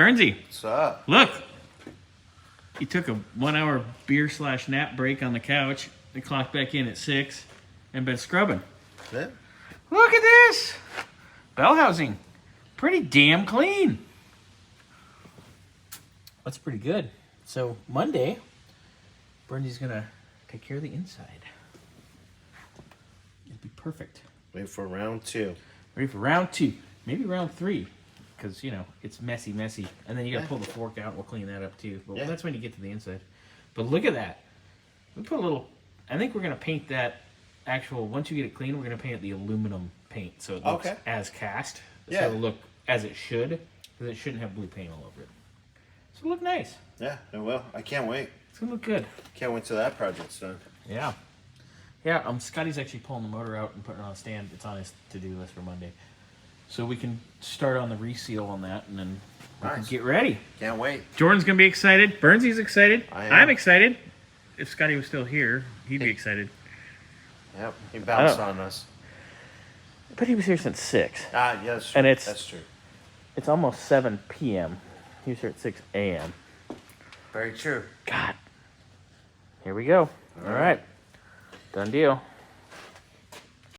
Bernsey, What's up? look. You took a 1 hour beer/nap break on the couch. They clocked back in at 6 and been scrubbing. Yeah. Look at this. Bellhousing. Pretty damn clean. That's pretty good. So Monday, Bernsey's going to take care of the inside. It'll be perfect. Wait for round 2. Ready for round 2. Maybe round 3. Because, you know, it's messy. And then you got to pull the fork out. We'll clean that up, too. But that's when you get to the inside. But look at that. We put a little... I think we're going to paint that actual... Once you get it clean, we're going to paint it the aluminum paint. So it looks as cast. Yeah. So it'll look as it should. Because it shouldn't have blue paint all over it. So it'll look nice. Yeah, it will. I can't wait. It's going to look good. Can't wait till that project's done. Yeah. Yeah, Scotty's actually pulling the motor out and putting it on a stand. It's on his to-do list for Monday. So we can start on the reseal on that, and then we can get ready. Can't wait. Jordan's going to be excited. Bernsy's excited. I'm excited. If Scotty was still here, he'd be excited. Yep, he bounced on us. But he was here since 6. Yes, and that's true. It's almost 7 p.m. He was here at 6 a.m. Very true. God. Here we go. All right. Done deal.